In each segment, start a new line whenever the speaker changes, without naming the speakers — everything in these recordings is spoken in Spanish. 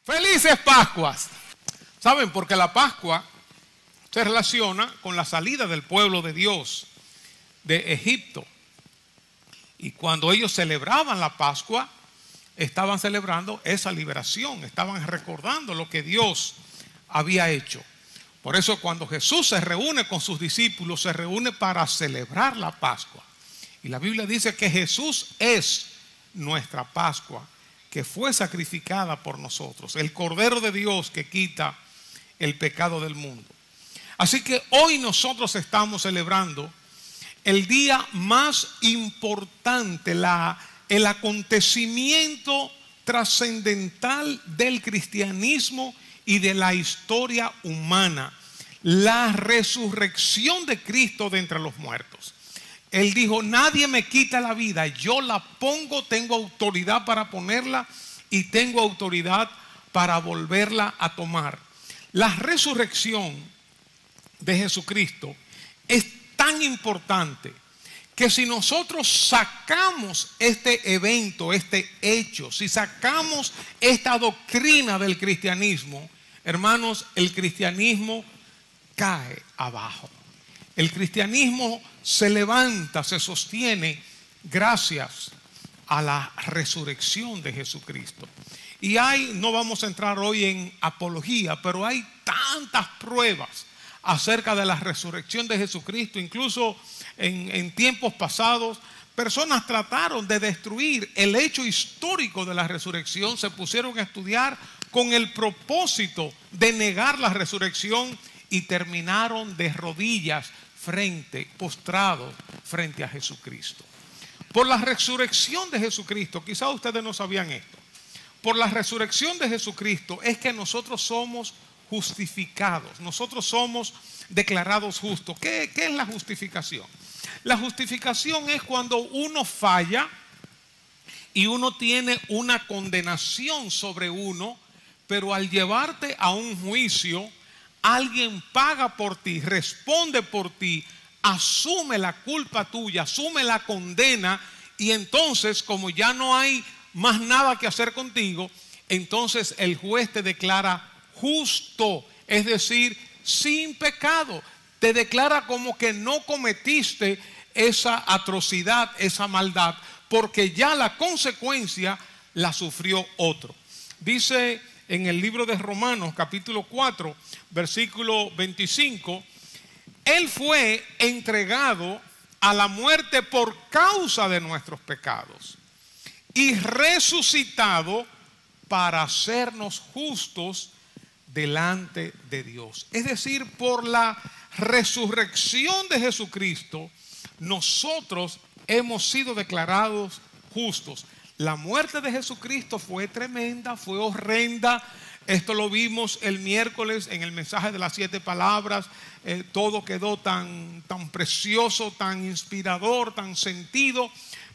Felices Pascuas. ¿Saben? Porque la Pascua se relaciona con la salida del pueblo de Dios de Egipto. Y cuando ellos celebraban la Pascua, estaban celebrando esa liberación, estaban recordando lo que Dios había hecho. Por eso cuando Jesús se reúne con sus discípulos, se reúne para celebrar la Pascua. Y la Biblia dice que Jesús es nuestra Pascua, que fue sacrificada por nosotros, el Cordero de Dios que quita el pecado del mundo. Así que hoy nosotros estamos celebrando el día más importante, el acontecimiento trascendental del cristianismo y de la historia humana, la resurrección de Cristo de entre los muertos. Él dijo: nadie me quita la vida, yo la pongo, tengo autoridad para ponerla y tengo autoridad para volverla a tomar. La resurrección de Jesucristo es tan importante que si nosotros sacamos este evento, este hecho, si sacamos esta doctrina del cristianismo, hermanos, el cristianismo cae abajo. El cristianismo se levanta, se sostiene gracias a la resurrección de Jesucristo. Y no vamos a entrar hoy en apología, pero hay tantas pruebas acerca de la resurrección de Jesucristo. Incluso en tiempos pasados, personas trataron de destruir el hecho histórico de la resurrección, se pusieron a estudiar con el propósito de negar la resurrección y terminaron de rodillas postrados frente a Jesucristo. Por la resurrección de Jesucristo, quizás ustedes no sabían esto, por la resurrección de Jesucristo es que nosotros somos justificados, nosotros somos declarados justos. ¿Qué es la justificación? La justificación es cuando uno falla y uno tiene una condenación sobre uno, pero al llevarte a un juicio, alguien paga por ti, responde por ti, asume la culpa tuya, asume la condena, y entonces, como ya no hay más nada que hacer contigo, entonces el juez te declara justo, es decir, sin pecado. Te declara como que no cometiste esa atrocidad, esa maldad, porque ya la consecuencia la sufrió otro. Dice en el libro de Romanos, capítulo 4, versículo 25, Él fue entregado a la muerte por causa de nuestros pecados y resucitado para hacernos justos delante de Dios. Es decir, por la resurrección de Jesucristo, nosotros hemos sido declarados justos. La muerte de Jesucristo fue tremenda, fue horrenda. Esto lo vimos el miércoles en el mensaje de las 7 palabras. Todo quedó tan precioso, tan inspirador, tan sentido.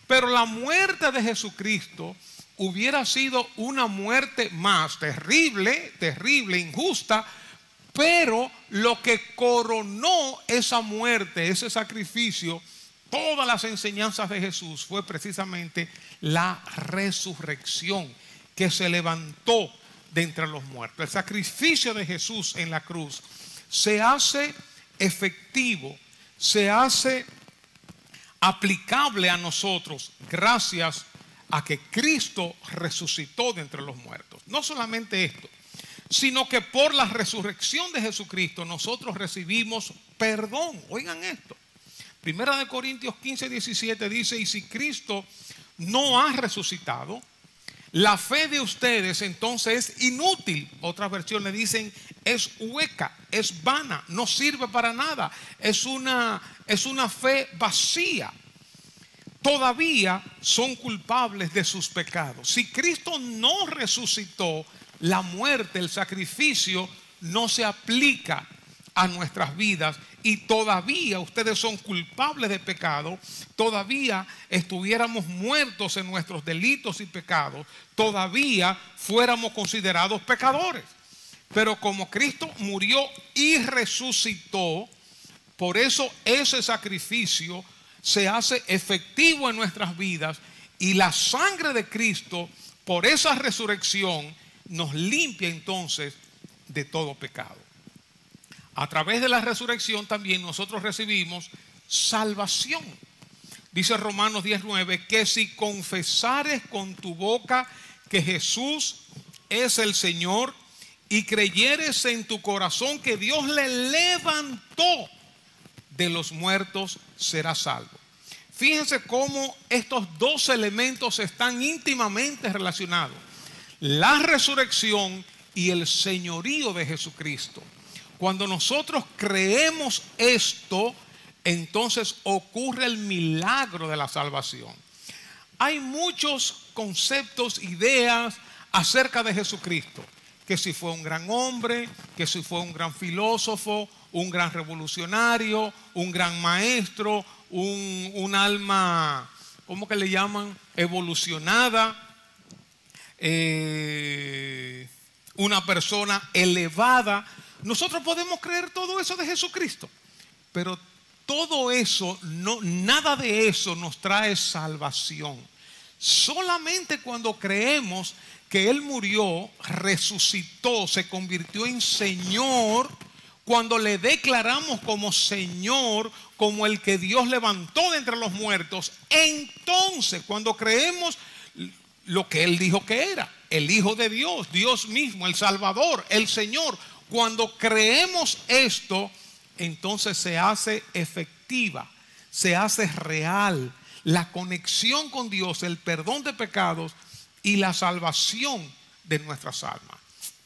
Pero la muerte de Jesucristo hubiera sido una muerte más terrible, injusta, pero lo que coronó esa muerte, ese sacrificio, todas las enseñanzas de Jesús, fue precisamente la resurrección, que se levantó de entre los muertos. El sacrificio de Jesús en la cruz se hace efectivo, se hace aplicable a nosotros gracias a que Cristo resucitó de entre los muertos. No solamente esto, sino que por la resurrección de Jesucristo nosotros recibimos perdón. Oigan esto. Primera de Corintios 15, 17 dice: y si Cristo no ha resucitado, la fe de ustedes entonces es inútil. Otras versiones dicen es hueca, es vana, no sirve para nada, es una fe vacía. Todavía son culpables de sus pecados. Si Cristo no resucitó, la muerte, el sacrificio no se aplica a nuestras vidas y todavía ustedes son culpables de pecado, todavía estuviéramos muertos en nuestros delitos y pecados, todavía fuéramos considerados pecadores. Pero como Cristo murió y resucitó, por eso ese sacrificio se hace efectivo en nuestras vidas, y la sangre de Cristo, por esa resurrección, nos limpia entonces de todo pecado. A través de la resurrección también nosotros recibimos salvación. Dice Romanos 10:9 que si confesares con tu boca que Jesús es el Señor y creyeres en tu corazón que Dios le levantó de los muertos, serás salvo. Fíjense cómo estos dos elementos están íntimamente relacionados: la resurrección y el señorío de Jesucristo. Cuando nosotros creemos esto, entonces ocurre el milagro de la salvación. Hay muchos conceptos, ideas acerca de Jesucristo, que si fue un gran hombre, que si fue un gran filósofo, un gran revolucionario, un gran maestro, un alma, ¿cómo que le llaman? Evolucionada, una persona elevada. Nosotros podemos creer todo eso de Jesucristo, pero todo eso, nada de eso nos trae salvación. Solamente cuando creemos que Él murió, resucitó, se convirtió en Señor, cuando le declaramos como Señor, como el que Dios levantó de entre los muertos, entonces cuando creemos lo que Él dijo que era, el Hijo de Dios, Dios mismo, el Salvador, el Señor, cuando creemos esto, entonces se hace efectiva, se hace real la conexión con Dios, el perdón de pecados y la salvación de nuestras almas.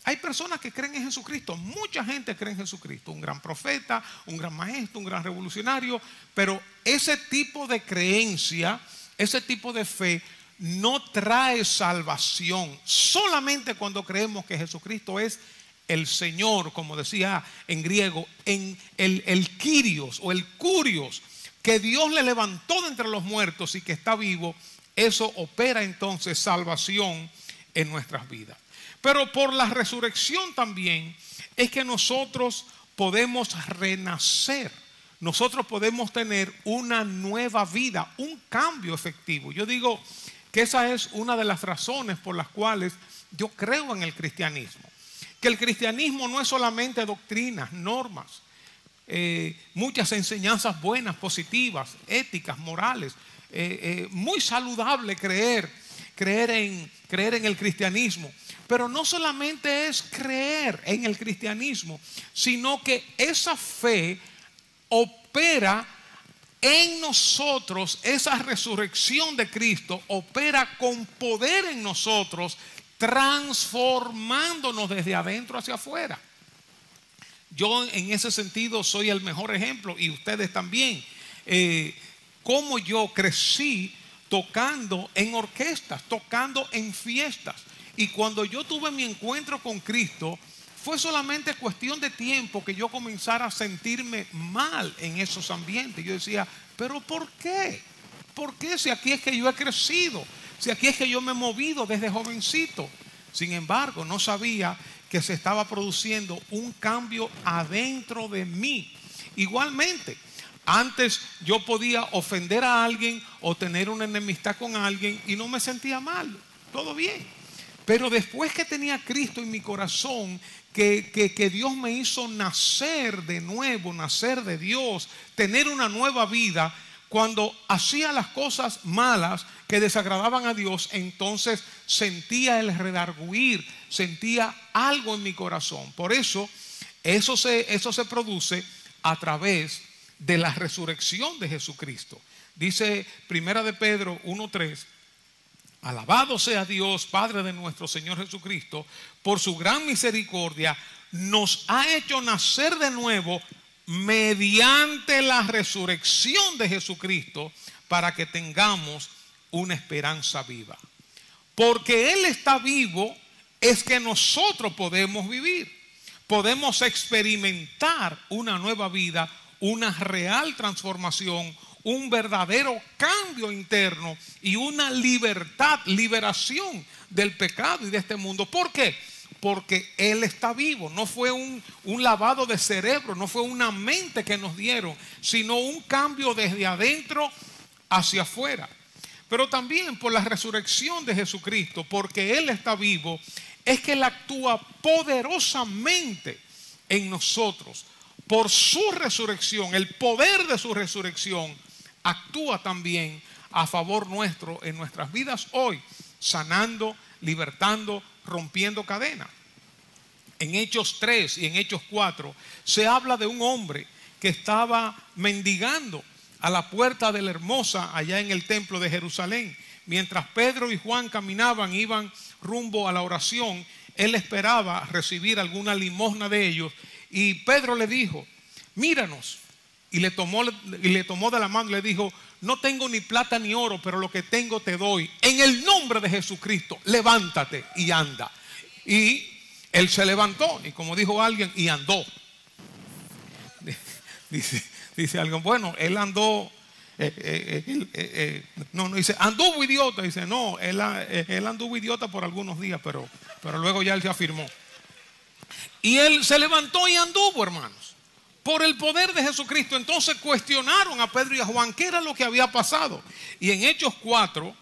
Hay personas que creen en Jesucristo, mucha gente cree en Jesucristo, un gran profeta, un gran maestro, un gran revolucionario, pero ese tipo de creencia, ese tipo de fe no trae salvación. Solamente cuando creemos que Jesucristo es el Señor, como decía en griego, en el Kyrios o el Kurios, que Dios le levantó de entre los muertos y que está vivo, eso opera entonces salvación en nuestras vidas. Pero por la resurrección también es que nosotros podemos renacer, nosotros podemos tener una nueva vida, un cambio efectivo. Yo digo que esa es una de las razones por las cuales yo creo en el cristianismo. Que el cristianismo no es solamente doctrinas, normas, muchas enseñanzas buenas, positivas, éticas, morales. Muy saludable creer en el cristianismo. Pero no solamente es creer en el cristianismo, sino que esa fe opera en nosotros, esa resurrección de Cristo opera con poder en nosotros, transformándonos desde adentro hacia afuera. Yo en ese sentido soy el mejor ejemplo, y ustedes también. Como yo crecí tocando en orquestas, tocando en fiestas. Y cuando yo tuve mi encuentro con Cristo, fue solamente cuestión de tiempo que yo comenzara a sentirme mal en esos ambientes. Yo decía, ¿pero por qué? ¿Por qué? Si aquí es que yo he crecido, si aquí es que yo me he movido desde jovencito. Sin embargo, no sabía que se estaba produciendo un cambio adentro de mí. Igualmente, antes yo podía ofender a alguien o tener una enemistad con alguien y no me sentía mal, todo bien. Pero después que tenía a Cristo en mi corazón, que Dios me hizo nacer de nuevo, nacer de Dios, tener una nueva vida, cuando hacía las cosas malas que desagradaban a Dios, entonces sentía el redarguir, sentía algo en mi corazón. Por eso, eso se produce a través de la resurrección de Jesucristo. Dice Primera de Pedro 1:3. Alabado sea Dios, Padre de nuestro Señor Jesucristo, por su gran misericordia, nos ha hecho nacer de nuevo mediante la resurrección de Jesucristo, para que tengamos una esperanza viva. Porque Él está vivo, es que nosotros podemos vivir, podemos experimentar una nueva vida, una real transformación, un verdadero cambio interno y una liberación del pecado y de este mundo. ¿Por qué? Porque Él está vivo. No fue un lavado de cerebro, no fue una mente que nos dieron, sino un cambio desde adentro hacia afuera. Pero también por la resurrección de Jesucristo, porque Él está vivo, es que Él actúa poderosamente en nosotros. Por su resurrección, el poder de su resurrección actúa también a favor nuestro en nuestras vidas hoy, sanando, libertando, rompiendo cadenas. En Hechos 3 y en Hechos 4 se habla de un hombre que estaba mendigando a la puerta de la Hermosa allá en el templo de Jerusalén. Mientras Pedro y Juan caminaban, iban rumbo a la oración, él esperaba recibir alguna limosna de ellos. Y Pedro le dijo: míranos. Y le tomó de la mano y le dijo: no tengo ni plata ni oro, pero lo que tengo te doy. En el nombre de Jesucristo, levántate y anda. Y él se levantó, y como dijo alguien, y andó. Dice alguien: bueno, él andó. No, dice, anduvo idiota. Dice, no, él anduvo idiota por algunos días, pero luego ya él se afirmó. Y él se levantó y anduvo, hermanos, por el poder de Jesucristo. Entonces cuestionaron a Pedro y a Juan qué era lo que había pasado. Y en Hechos 4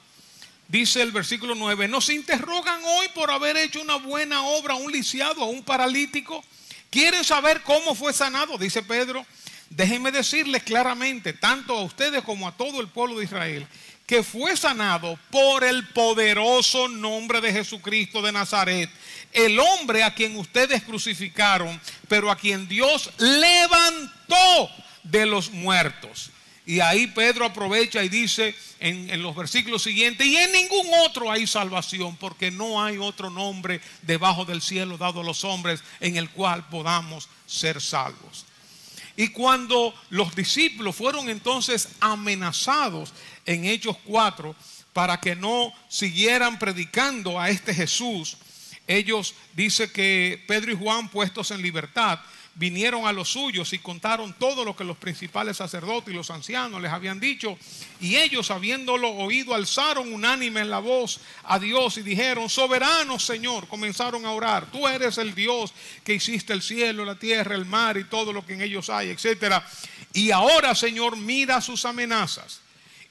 dice el versículo 9: nos interrogan hoy por haber hecho una buena obra a un lisiado, a un paralítico. ¿Quieren saber cómo fue sanado? Dice Pedro: déjenme decirles claramente, tanto a ustedes como a todo el pueblo de Israel, que fue sanado por el poderoso nombre de Jesucristo de Nazaret, el hombre a quien ustedes crucificaron, pero a quien Dios levantó de los muertos. Y ahí Pedro aprovecha y dice en los versículos siguientes: y en ningún otro hay salvación, porque no hay otro nombre debajo del cielo dado a los hombres en el cual podamos ser salvos. Y cuando los discípulos fueron entonces amenazados en Hechos 4 para que no siguieran predicando a este Jesús, ellos, dice que Pedro y Juan, puestos en libertad, vinieron a los suyos y contaron todo lo que los principales sacerdotes y los ancianos les habían dicho. Y ellos, habiéndolo oído, alzaron unánime en la voz a Dios y dijeron: soberano Señor. Comenzaron a orar: tú eres el Dios que hiciste el cielo, la tierra, el mar y todo lo que en ellos hay, etc. Y ahora, Señor, mira sus amenazas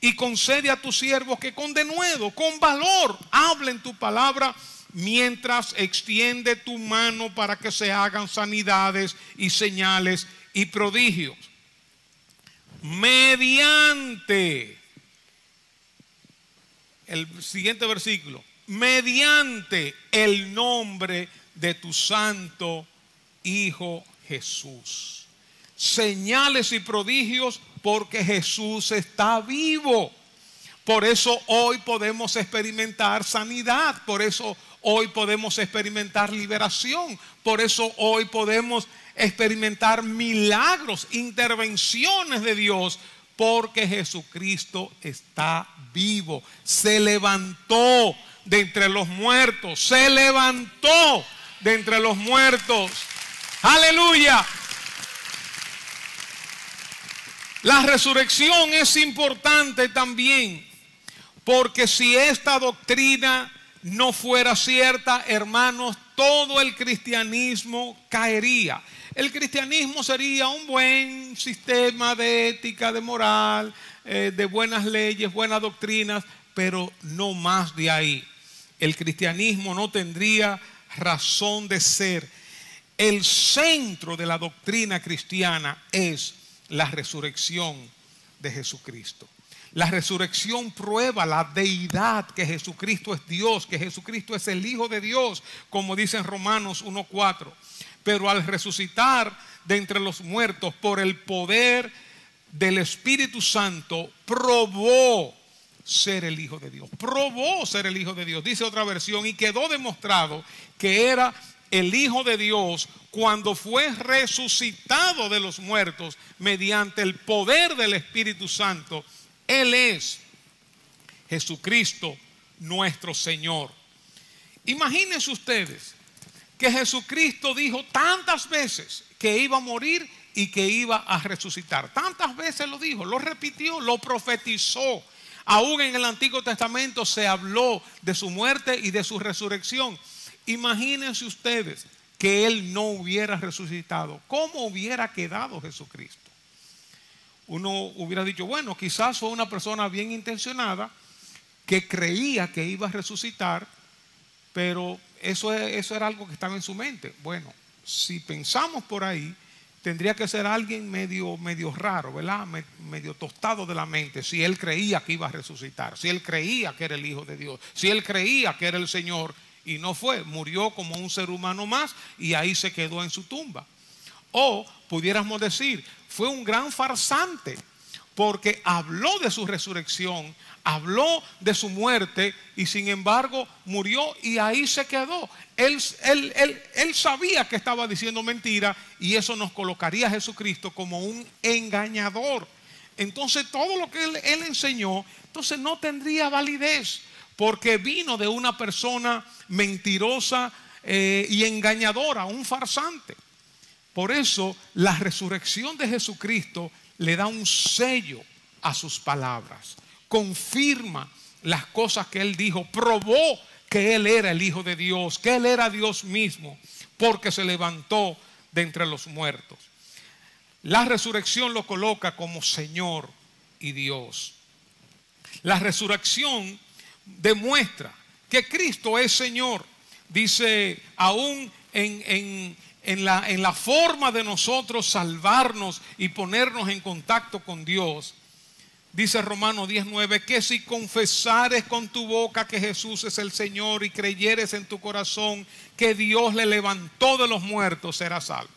y concede a tus siervos que con denuedo, con valor, hablen tu palabra, mientras extiende tu mano para que se hagan sanidades y señales y prodigios. Mediante, el siguiente versículo, mediante el nombre de tu santo Hijo Jesús. Señales y prodigios, porque Jesús está vivo. Por eso hoy podemos experimentar sanidad. Por eso hoy podemos experimentar liberación. Por eso hoy podemos experimentar milagros, intervenciones de Dios, porque Jesucristo está vivo. Se levantó de entre los muertos. Se levantó de entre los muertos. ¡Aleluya! La resurrección es importante también, porque si esta doctrina no fuera cierta, hermanos, todo el cristianismo caería. El cristianismo sería un buen sistema de ética, de moral, de buenas leyes, buenas doctrinas, pero no más de ahí. El cristianismo no tendría razón de ser. El centro de la doctrina cristiana es la resurrección de Jesucristo. La resurrección prueba la deidad, que Jesucristo es Dios, que Jesucristo es el Hijo de Dios, como dice en Romanos 1:4. Pero al resucitar de entre los muertos por el poder del Espíritu Santo, probó ser el Hijo de Dios. Probó ser el Hijo de Dios. Dice otra versión: y quedó demostrado que era el Hijo de Dios cuando fue resucitado de los muertos mediante el poder del Espíritu Santo. Él es Jesucristo nuestro Señor. Imagínense ustedes que Jesucristo dijo tantas veces que iba a morir y que iba a resucitar. Tantas veces lo dijo, lo repitió, lo profetizó. Aún en el Antiguo Testamento se habló de su muerte y de su resurrección. Imagínense ustedes que Él no hubiera resucitado. ¿Cómo hubiera quedado Jesucristo? Uno hubiera dicho, bueno, quizás fue una persona bien intencionada que creía que iba a resucitar, pero eso era algo que estaba en su mente. Bueno, si pensamos por ahí, tendría que ser alguien medio raro, ¿verdad? Medio tostado de la mente, si él creía que iba a resucitar, si él creía que era el Hijo de Dios, si él creía que era el Señor, y no fue, murió como un ser humano más y ahí se quedó en su tumba. O pudiéramos decir, fue un gran farsante, porque habló de su resurrección, habló de su muerte y sin embargo murió y ahí se quedó. Él sabía que estaba diciendo mentira y eso nos colocaría a Jesucristo como un engañador. Entonces todo lo que él enseñó, entonces no tendría validez, porque vino de una persona mentirosa y engañadora, un farsante. Por eso la resurrección de Jesucristo le da un sello a sus palabras, confirma las cosas que él dijo, probó que él era el Hijo de Dios, que él era Dios mismo, porque se levantó de entre los muertos. La resurrección lo coloca como Señor y Dios. La resurrección demuestra que Cristo es Señor. Dice, aún en la forma de nosotros salvarnos y ponernos en contacto con Dios, dice Romanos 10:9, que si confesares con tu boca que Jesús es el Señor y creyeres en tu corazón que Dios le levantó de los muertos, serás salvo.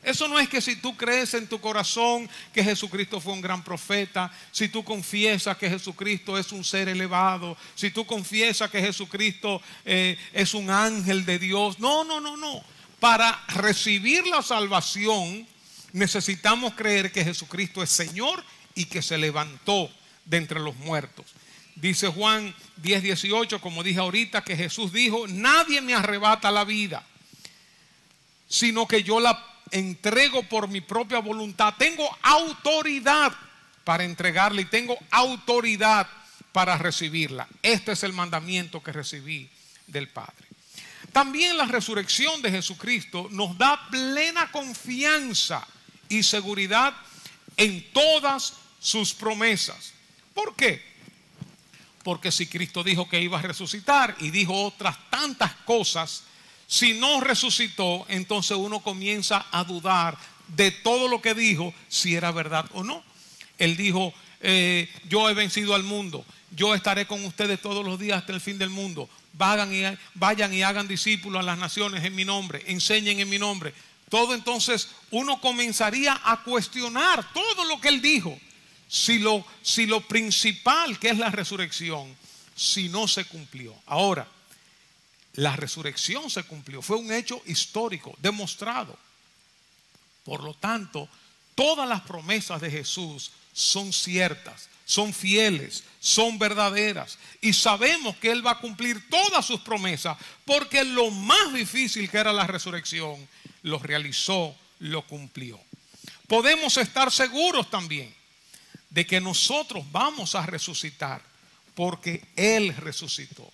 Eso no es que si tú crees en tu corazón que Jesucristo fue un gran profeta, si tú confiesas que Jesucristo es un ser elevado, si tú confiesas que Jesucristo es un ángel de Dios. No. Para recibir la salvación necesitamos creer que Jesucristo es Señor y que se levantó de entre los muertos. Dice Juan 10:18, como dije ahorita, que Jesús dijo, nadie me arrebata la vida, sino que yo la entrego por mi propia voluntad. Tengo autoridad para entregarla y tengo autoridad para recibirla. Este es el mandamiento que recibí del Padre. También la resurrección de Jesucristo nos da plena confianza y seguridad en todas sus promesas. ¿Por qué? Porque si Cristo dijo que iba a resucitar y dijo otras tantas cosas, si no resucitó, entonces uno comienza a dudar de todo lo que dijo, si era verdad o no. Él dijo, yo he vencido al mundo, yo estaré con ustedes todos los días hasta el fin del mundo. Vayan y hagan discípulos a las naciones en mi nombre, enseñen en mi nombre. Todo, entonces uno comenzaría a cuestionar todo lo que él dijo. Si lo principal, que es la resurrección, si no se cumplió. Ahora, la resurrección se cumplió, fue un hecho histórico, demostrado. Por lo tanto, todas las promesas de Jesús son ciertas, son fieles, son verdaderas. Y sabemos que Él va a cumplir todas sus promesas, porque lo más difícil, que era la resurrección, lo realizó, lo cumplió. Podemos estar seguros también de que nosotros vamos a resucitar, porque Él resucitó.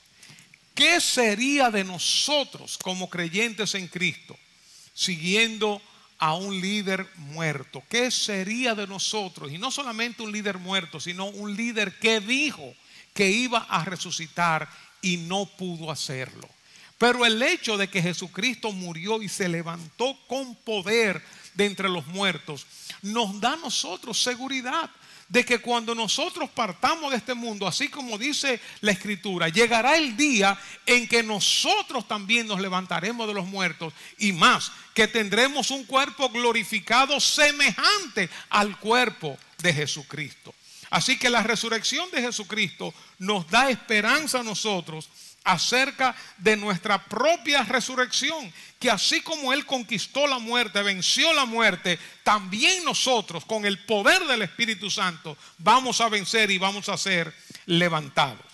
¿Qué sería de nosotros como creyentes en Cristo siguiendo a un líder muerto? ¿Qué sería de nosotros? Y no solamente un líder muerto, sino un líder que dijo que iba a resucitar y no pudo hacerlo. Pero el hecho de que Jesucristo murió y se levantó con poder de entre los muertos nos da a nosotros seguridad de que cuando nosotros partamos de este mundo, así como dice la Escritura, llegará el día en que nosotros también nos levantaremos de los muertos, y más, que tendremos un cuerpo glorificado semejante al cuerpo de Jesucristo. Así que la resurrección de Jesucristo nos da esperanza a nosotros acerca de nuestra propia resurrección, que así como Él conquistó la muerte, venció la muerte, también nosotros con el poder del Espíritu Santo vamos a vencer y vamos a ser levantados.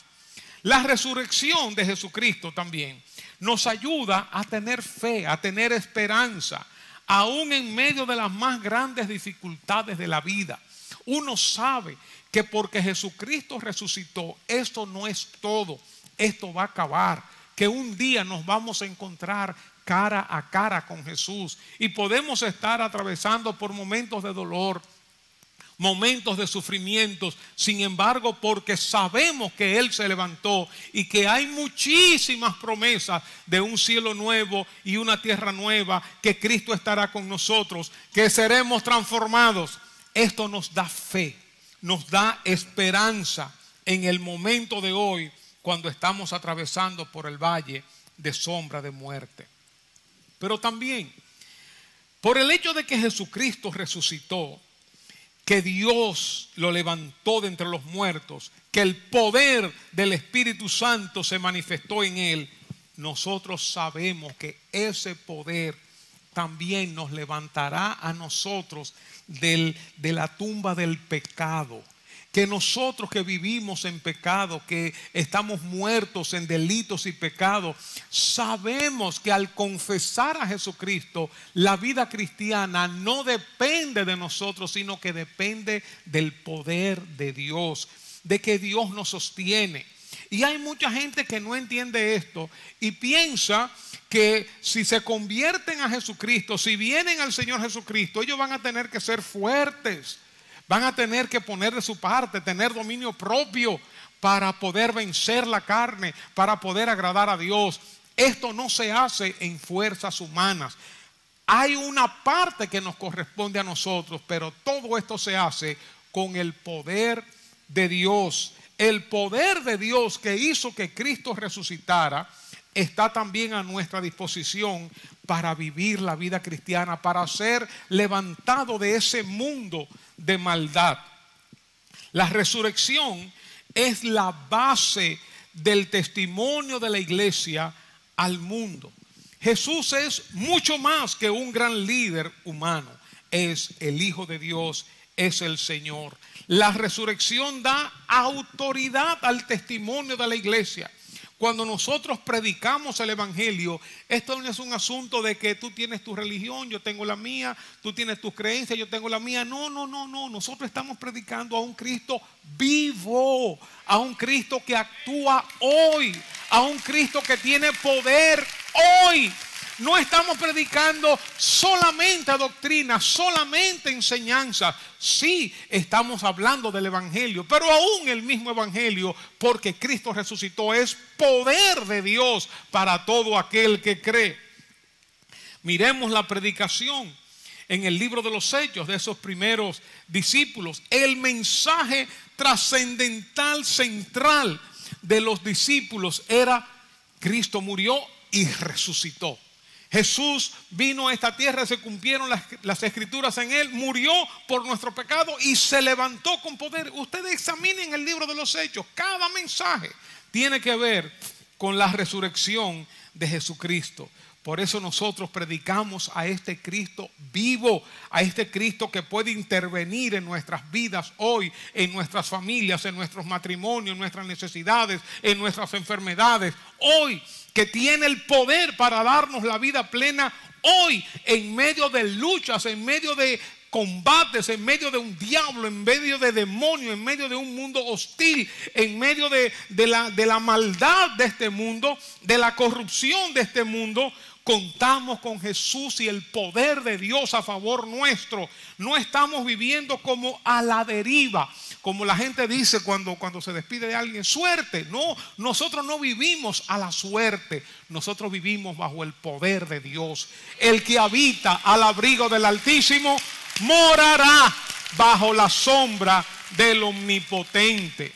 La resurrección de Jesucristo también nos ayuda a tener fe, a tener esperanza, aún en medio de las más grandes dificultades de la vida. Uno sabe que porque Jesucristo resucitó, esto no es todo. Esto va a acabar, que un día nos vamos a encontrar cara a cara con Jesús y podemos estar atravesando por momentos de dolor momentos de sufrimientos. Sin embargo, porque sabemos que Él se levantó y que hay muchísimas promesas de un cielo nuevo y una tierra nueva, que Cristo estará con nosotros, que seremos transformados. Esto nos da fe, nos da esperanza en el momento de hoy, cuando estamos atravesando por el valle de sombra de muerte. Pero también, por el hecho de que Jesucristo resucitó, que Dios lo levantó de entre los muertos, que el poder del Espíritu Santo se manifestó en Él, nosotros sabemos que ese poder también nos levantará a nosotros de la tumba del pecado. Que nosotros que vivimos en pecado, que estamos muertos en delitos y pecados, sabemos que al confesar a Jesucristo, la vida cristiana no depende de nosotros, sino que depende del poder de Dios, de que Dios nos sostiene. Y hay mucha gente que no entiende esto y piensa que si se convierten a Jesucristo, si vienen al Señor Jesucristo, ellos van a tener que ser fuertes. Van a tener que poner de su parte, tener dominio propio para poder vencer la carne, para poder agradar a Dios. Esto no se hace en fuerzas humanas. Hay una parte que nos corresponde a nosotros, pero todo esto se hace con el poder de Dios. El poder de Dios que hizo que Cristo resucitara está también a nuestra disposición para vivir la vida cristiana, para ser levantado de ese mundo de maldad. La resurrección es la base del testimonio de la iglesia al mundo. Jesús es mucho más que un gran líder humano. Es el Hijo de Dios, es el Señor. La resurrección da autoridad al testimonio de la iglesia. Cuando nosotros predicamos el evangelio, esto no es un asunto de que tú tienes tu religión, yo tengo la mía, tú tienes tus creencias, yo tengo la mía. No. Nosotros estamos predicando a un Cristo vivo, a un Cristo que actúa hoy, a un Cristo que tiene poder hoy. No estamos predicando solamente doctrina, solamente enseñanza. Sí, estamos hablando del evangelio, pero aún el mismo evangelio, porque Cristo resucitó, es poder de Dios para todo aquel que cree. Miremos la predicación en el libro de los Hechos de esos primeros discípulos. El mensaje trascendental central de los discípulos era: Cristo murió y resucitó. Jesús vino a esta tierra, se cumplieron las escrituras en Él, murió por nuestro pecado y se levantó con poder. Ustedes examinen el libro de los Hechos. Cada mensaje tiene que ver con la resurrección de Jesucristo. Por eso nosotros predicamos a este Cristo vivo, a este Cristo que puede intervenir en nuestras vidas hoy, en nuestras familias, en nuestros matrimonios, en nuestras necesidades, en nuestras enfermedades. Hoy, que tiene el poder para darnos la vida plena hoy, en medio de luchas, en medio de combates, en medio de un diablo, en medio de demonios, en medio de un mundo hostil, en medio de la maldad de este mundo, de la corrupción de este mundo. Contamos con Jesús y el poder de Dios a favor nuestro. No estamos viviendo como a la deriva, como la gente dice cuando se despide de alguien: suerte. No, nosotros no vivimos a la suerte. Nosotros vivimos bajo el poder de Dios. El que habita al abrigo del Altísimo morará bajo la sombra del Omnipotente.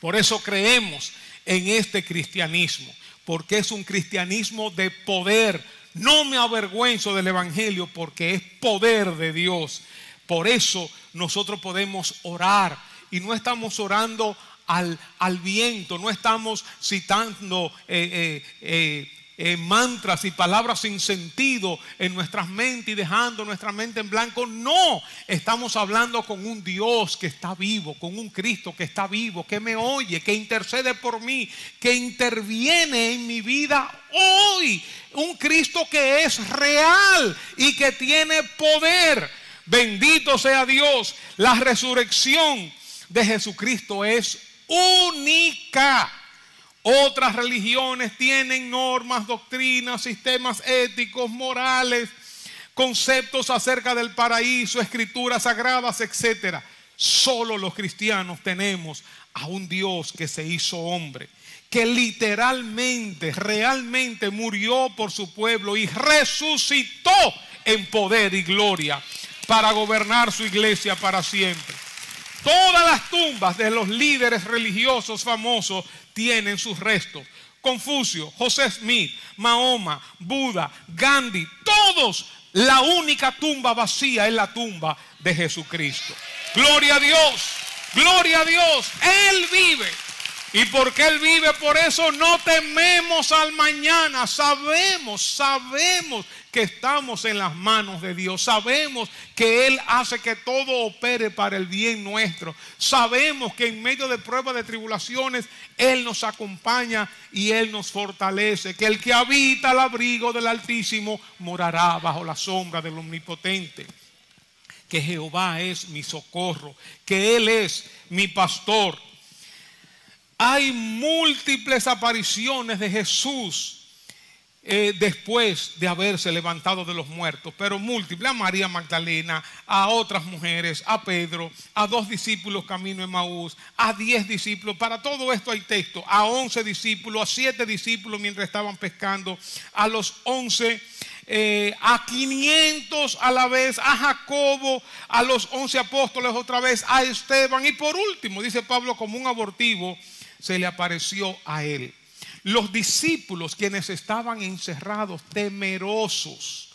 Por eso creemos en este cristianismo, porque es un cristianismo de poder. No me avergüenzo del evangelio, porque es poder de Dios. Por eso nosotros podemos orar, y no estamos orando al viento, no estamos citando mantras y palabras sin sentido en nuestras mentes y dejando nuestra mente en blanco. No, estamos hablando con un Dios que está vivo, con un Cristo que está vivo, que me oye, que intercede por mí, que interviene en mi vida hoy. Un Cristo que es real y que tiene poder. Bendito sea Dios. La resurrección de Jesucristo es única. Otras religiones tienen normas, doctrinas, sistemas éticos, morales, conceptos acerca del paraíso, escrituras sagradas, etc. Solo los cristianos tenemos a un Dios que se hizo hombre, que literalmente, realmente murió por su pueblo y resucitó en poder y gloria para gobernar su iglesia para siempre. Todas las tumbas de los líderes religiosos famosos tienen sus restos. Confucio, José Smith, Mahoma, Buda, Gandhi, todos. La única tumba vacía es la tumba de Jesucristo. Gloria a Dios, gloria a Dios. Él vive. Y porque Él vive, por eso no tememos al mañana. Sabemos que estamos en las manos de Dios. Sabemos que Él hace que todo opere para el bien nuestro. Sabemos que en medio de pruebas, de tribulaciones, Él nos acompaña y Él nos fortalece. Que el que habita al abrigo del Altísimo morará bajo la sombra del Omnipotente. Que Jehová es mi socorro, que Él es mi pastor. Hay múltiples apariciones de Jesús después de haberse levantado de los muertos, pero múltiples: a María Magdalena, a otras mujeres, a Pedro, a 2 discípulos camino de Emaús, a 10 discípulos. Para todo esto hay texto. A 11 discípulos, a 7 discípulos mientras estaban pescando, a los 11, a 500 a la vez, a Jacobo, a los 11 apóstoles otra vez, a Esteban, y por último, dice Pablo, como un abortivo, se le apareció a él. Los discípulos, quienes estaban encerrados, temerosos,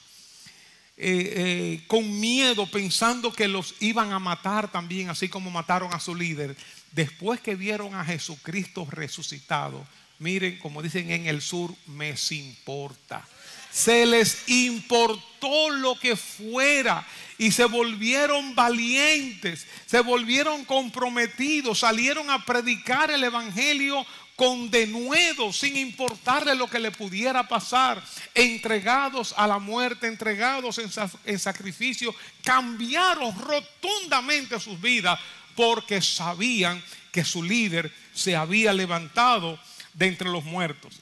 con miedo, pensando que los iban a matar también, así como mataron a su líder, después que vieron a Jesucristo resucitado, miren, como dicen en el sur, me importa. Se les importó lo que fuera y se volvieron valientes, se volvieron comprometidos, salieron a predicar el evangelio con denuedo, sin importarle lo que le pudiera pasar, entregados a la muerte, entregados en sacrificio. Cambiaron rotundamente sus vidas porque sabían que su líder se había levantado de entre los muertos.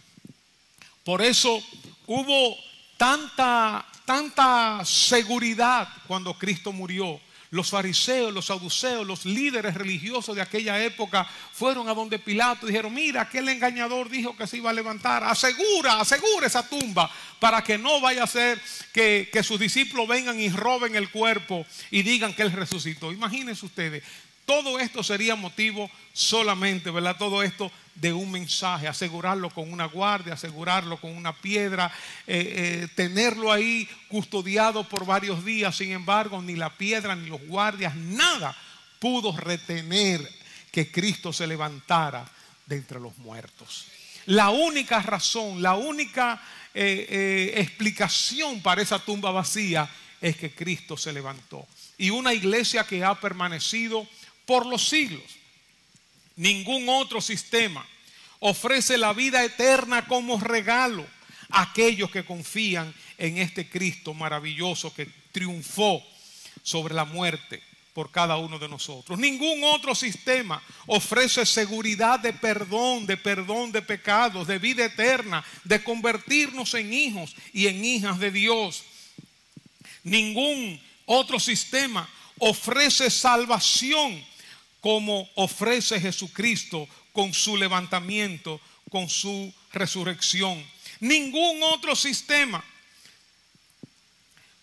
Por eso hubo tanta seguridad cuando Cristo murió. Los fariseos, los saduceos, los líderes religiosos de aquella época fueron a donde Pilato y dijeron: mira, aquel engañador dijo que se iba a levantar, asegura esa tumba para que no vaya a ser que sus discípulos vengan y roben el cuerpo y digan que Él resucitó. Imagínense ustedes, todo esto sería motivo solamente, ¿verdad? Todo esto de un mensaje, asegurarlo con una guardia, asegurarlo con una piedra, tenerlo ahí custodiado por varios días. Sin embargo, ni la piedra ni los guardias, nada pudo retener que Cristo se levantara de entre los muertos. La única razón, la única explicación para esa tumba vacía es que Cristo se levantó. Y una iglesia que ha permanecido por los siglos. Ningún otro sistema ofrece la vida eterna como regalo a aquellos que confían en este Cristo maravilloso que triunfó sobre la muerte por cada uno de nosotros. Ningún otro sistema ofrece seguridad de perdón de pecados, de vida eterna, de convertirnos en hijos y en hijas de Dios. Ningún otro sistema ofrece salvación como ofrece Jesucristo con su levantamiento, con su resurrección. Ningún otro sistema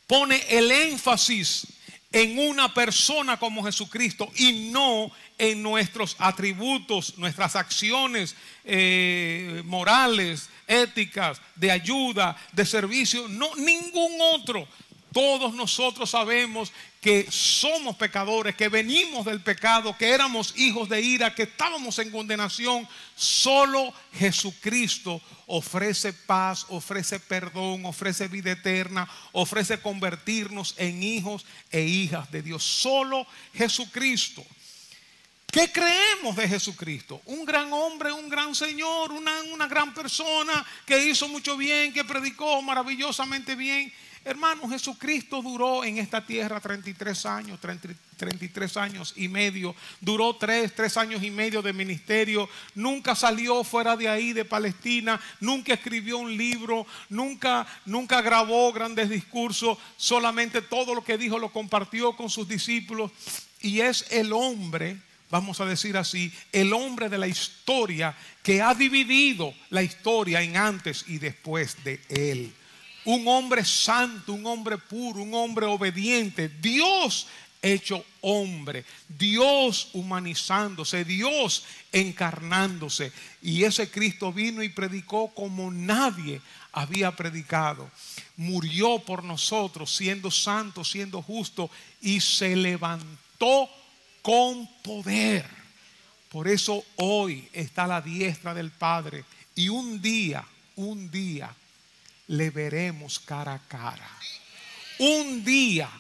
pone el énfasis en una persona como Jesucristo y no en nuestros atributos, nuestras acciones morales, éticas, de ayuda, de servicio. No, ningún otro. Todos nosotros sabemos que somos pecadores, que venimos del pecado, que éramos hijos de ira, que estábamos en condenación. Solo Jesucristo ofrece paz, ofrece perdón, ofrece vida eterna, ofrece convertirnos en hijos e hijas de Dios. Solo Jesucristo. ¿Qué creemos de Jesucristo? Un gran hombre, un gran Señor, una gran persona que hizo mucho bien, que predicó maravillosamente bien. Hermano, Jesucristo duró en esta tierra 33 años, 33 años y medio. Duró 3 años y medio de ministerio. Nunca salió fuera de ahí, de Palestina. Nunca escribió un libro. Nunca grabó grandes discursos. Solamente todo lo que dijo lo compartió con sus discípulos. Y es el hombre, vamos a decir así, el hombre de la historia que ha dividido la historia en antes y después de él. Un hombre santo, un hombre puro, un hombre obediente. Dios hecho hombre, Dios humanizándose, Dios encarnándose. Y ese Cristo vino y predicó como nadie había predicado. Murió por nosotros, siendo santo, siendo justo, y se levantó con poder. Por eso hoy está a la diestra del Padre, y un día le veremos cara a cara. Un día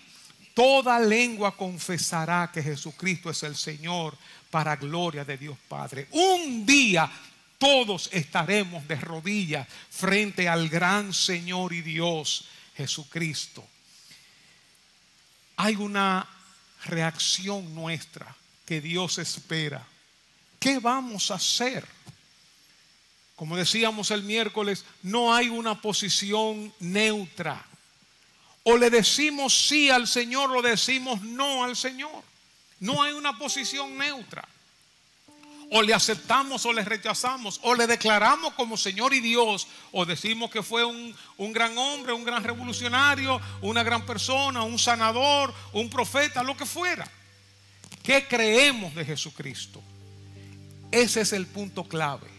toda lengua confesará que Jesucristo es el Señor, para gloria de Dios Padre. Un día todos estaremos de rodillas frente al gran Señor y Dios Jesucristo. Hay una reacción nuestra que Dios espera. ¿Qué vamos a hacer? Como decíamos el miércoles, no hay una posición neutra. O le decimos sí al Señor o decimos no al Señor. No hay una posición neutra. O le aceptamos o le rechazamos. O le declaramos como Señor y Dios. O decimos que fue un gran hombre, un gran revolucionario, una gran persona, un sanador, un profeta, lo que fuera. ¿Qué creemos de Jesucristo? Ese es el punto clave.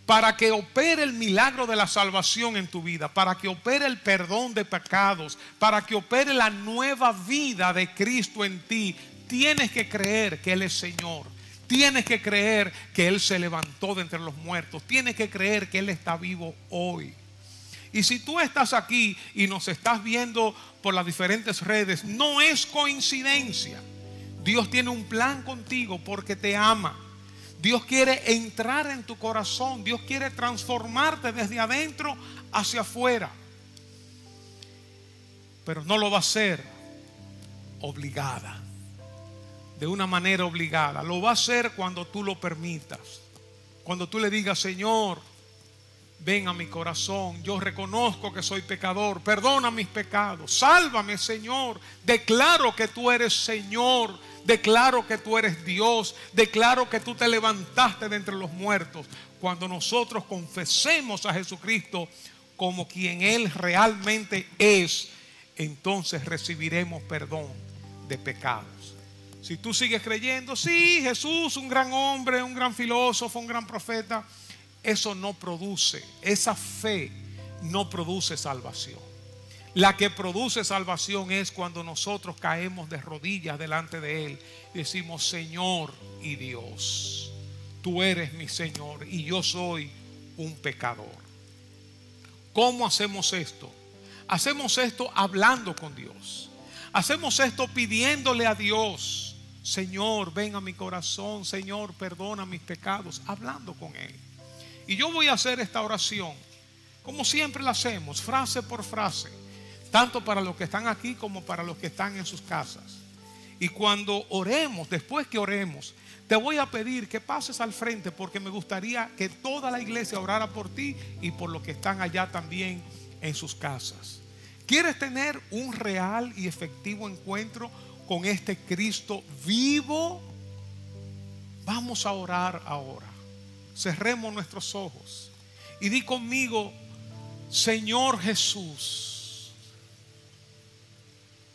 Para que opere el milagro de la salvación en tu vida, para que opere el perdón de pecados, para que opere la nueva vida de Cristo en ti, tienes que creer que Él es Señor. Tienes que creer que Él se levantó de entre los muertos. Tienes que creer que Él está vivo hoy. Y si tú estás aquí y nos estás viendo por las diferentes redes, no es coincidencia. Dios tiene un plan contigo porque te ama. Dios quiere entrar en tu corazón. Dios quiere transformarte desde adentro hacia afuera. Pero no lo va a hacer obligada. De una manera obligada. Lo va a hacer cuando tú lo permitas. Cuando tú le digas: Señor, ven a mi corazón. Yo reconozco que soy pecador. Perdona mis pecados. Sálvame, Señor. Declaro que tú eres Señor. Declaro que tú eres Dios. Declaro que tú te levantaste de entre los muertos. Cuando nosotros confesemos a Jesucristo como quien Él realmente es, entonces recibiremos perdón de pecados. Si tú sigues creyendo, sí, Jesús, un gran hombre, un gran filósofo, un gran profeta, eso no produce, esa fe no produce salvación. La que produce salvación es cuando nosotros caemos de rodillas delante de Él y decimos: Señor y Dios, tú eres mi Señor y yo soy un pecador. ¿Cómo hacemos esto? Hacemos esto hablando con Dios. Hacemos esto pidiéndole a Dios: Señor, ven a mi corazón. Señor, perdona mis pecados. Hablando con Él. Y yo voy a hacer esta oración como siempre la hacemos, frase por frase, tanto para los que están aquí como para los que están en sus casas. Y cuando oremos, después que oremos, te voy a pedir que pases al frente, porque me gustaría que toda la iglesia orara por ti y por los que están allá también en sus casas. ¿Quieres tener un real y efectivo encuentro con este Cristo vivo? Vamos a orar ahora. Cerremos nuestros ojos y di conmigo: Señor Jesús,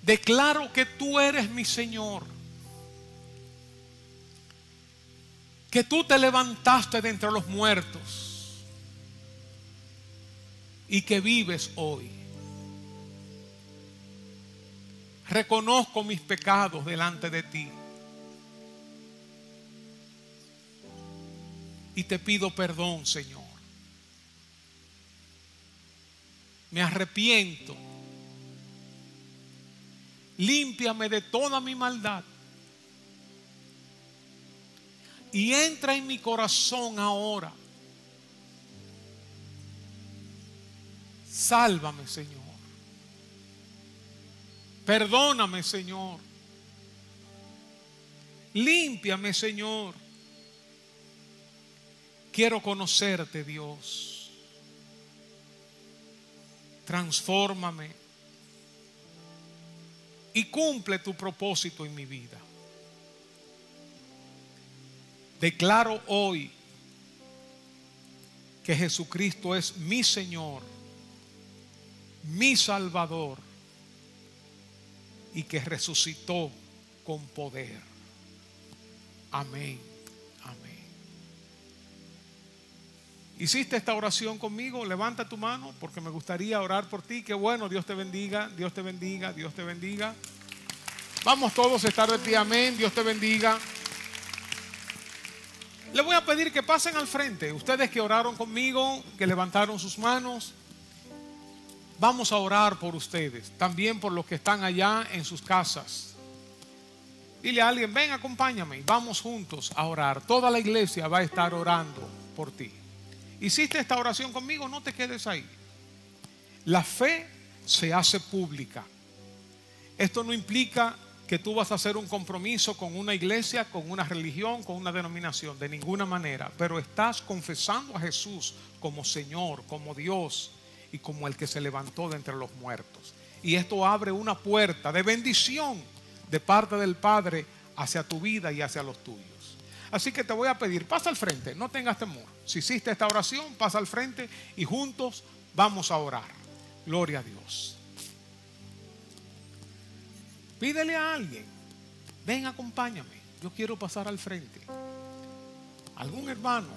declaro que tú eres mi Señor, que tú te levantaste de entre los muertos y que vives hoy. Reconozco mis pecados delante de ti y te pido perdón, Señor. Me arrepiento. Límpiame de toda mi maldad. y entra en mi corazón ahora. Sálvame, Señor. Perdóname, Señor. Límpiame, Señor. Quiero conocerte, Dios. Transfórmame y cumple tu propósito en mi vida. Declaro hoy que Jesucristo es mi Señor, mi Salvador, y que resucitó con poder. Amén. Amén. ¿Hiciste esta oración conmigo? Levanta tu mano porque me gustaría orar por ti. Qué bueno, Dios te bendiga, Dios te bendiga, Dios te bendiga. Vamos todos a estar de pie, amén, Dios te bendiga. Le voy a pedir que pasen al frente, ustedes que oraron conmigo, que levantaron sus manos. Vamos a orar por ustedes, también por los que están allá en sus casas. Dile a alguien, ven, acompáñame, y vamos juntos a orar. Toda la iglesia va a estar orando por ti. ¿Hiciste esta oración conmigo? No te quedes ahí. La fe se hace pública. Esto no implica que tú vas a hacer un compromiso con una iglesia, con una religión, con una denominación, de ninguna manera. Pero estás confesando a Jesús como Señor, como Dios y como el que se levantó de entre los muertos. Y esto abre una puerta de bendición de parte del Padre hacia tu vida y hacia los tuyos. Así que te voy a pedir, pasa al frente, no tengas temor. Si hiciste esta oración, pasa al frente y juntos vamos a orar. Gloria a Dios. Pídele a alguien, ven, acompáñame, yo quiero pasar al frente. Algún hermano,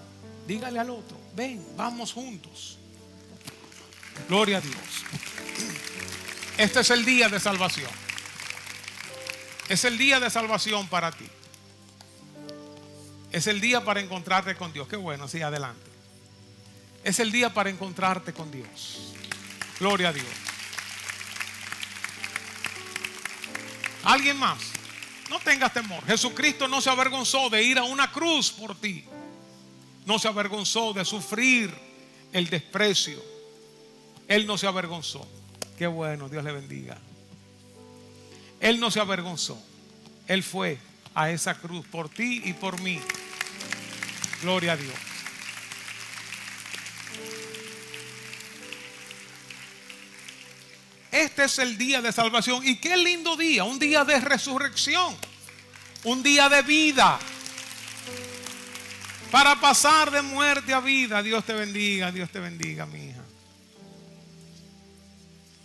dígale al otro, ven, vamos juntos. Gloria a Dios. Este es el día de salvación. Es el día de salvación para ti. Es el día para encontrarte con Dios. Qué bueno, sí, adelante. Es el día para encontrarte con Dios. Gloria a Dios. ¿Alguien más? No tengas temor. Jesucristo no se avergonzó de ir a una cruz por ti. No se avergonzó de sufrir el desprecio. Él no se avergonzó. Qué bueno, Dios le bendiga. Él no se avergonzó. Él fue a esa cruz por ti y por mí. Gloria a Dios. Este es el día de salvación. Y qué lindo día. Un día de resurrección. Un día de vida. Para pasar de muerte a vida. Dios te bendiga, mi hija.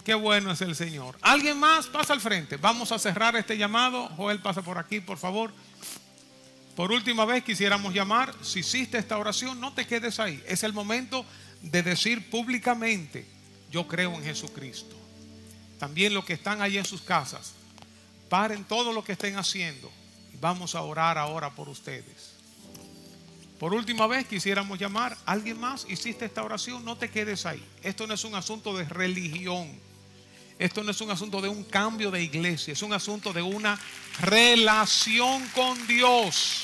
Qué bueno es el Señor. ¿Alguien más? Pasa al frente. Vamos a cerrar este llamado. Joel, pasa por aquí, por favor. Por última vez quisiéramos llamar. Si hiciste esta oración, no te quedes ahí. Es el momento de decir públicamente: yo creo en Jesucristo. También los que están allí en sus casas, paren todo lo que estén haciendo y vamos a orar ahora por ustedes. Por última vez quisiéramos llamar. ¿Alguien más? ¿Hiciste esta oración? No te quedes ahí. Esto no es un asunto de religión. Esto no es un asunto de un cambio de iglesia. Es un asunto de una relación con Dios.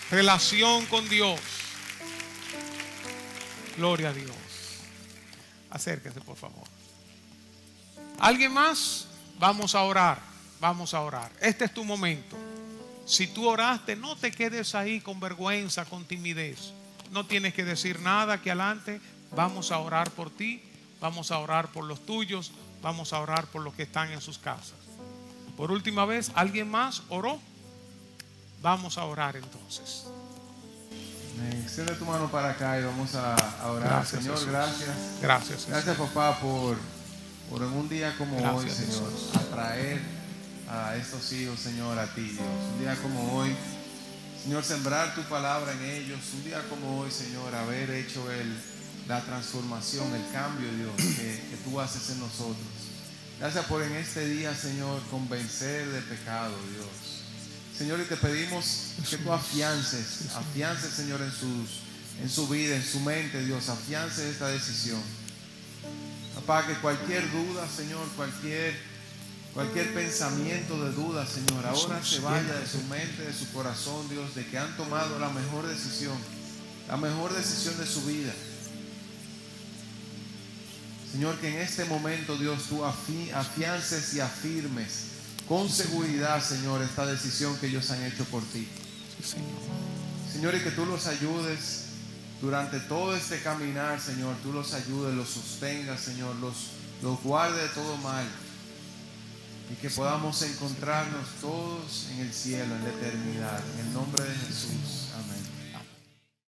Relación con Dios. Gloria a Dios. Acérquense, por favor. ¿Alguien más? Vamos a orar. Vamos a orar. Este es tu momento. Si tú oraste, no te quedes ahí con vergüenza, con timidez. No tienes que decir nada aquí adelante. Vamos a orar por ti. Vamos a orar por los tuyos. Vamos a orar por los que están en sus casas. Por última vez, ¿alguien más oró? Vamos a orar entonces.
Extiende tu mano para acá y vamos a orar.
Gracias,
Señor,
Jesús.
gracias.
Gracias, Jesús.
Gracias, papá, por en un día como hoy,
Gracias,
Señor,
Jesús.
atraer a estos hijos, Señor, a ti, Dios. Un día como hoy, Señor, sembrar tu palabra en ellos. Un día como hoy, Señor, haber hecho la transformación, el cambio, Dios, que tú haces en nosotros. Gracias por en este día, Señor, convencer de pecado, Dios. Señor, y te pedimos que tú afiances, Señor, en su vida, en su mente, Dios, afiances esta decisión. Papá, que cualquier duda, Señor, cualquier Cualquier pensamiento de duda, Señor, ahora se vaya de su mente, de su corazón, Dios, de que han tomado la mejor decisión de su vida. Señor, que en este momento, Dios, tú afiances y afirmes con seguridad, Señor, esta decisión que ellos han hecho por ti. Señor, y que tú los ayudes durante todo este caminar, Señor. Tú los ayudes, los sostengas, Señor, los guarde de todo mal. Y que podamos encontrarnos todos en el cielo, en la eternidad. En el nombre de Jesús.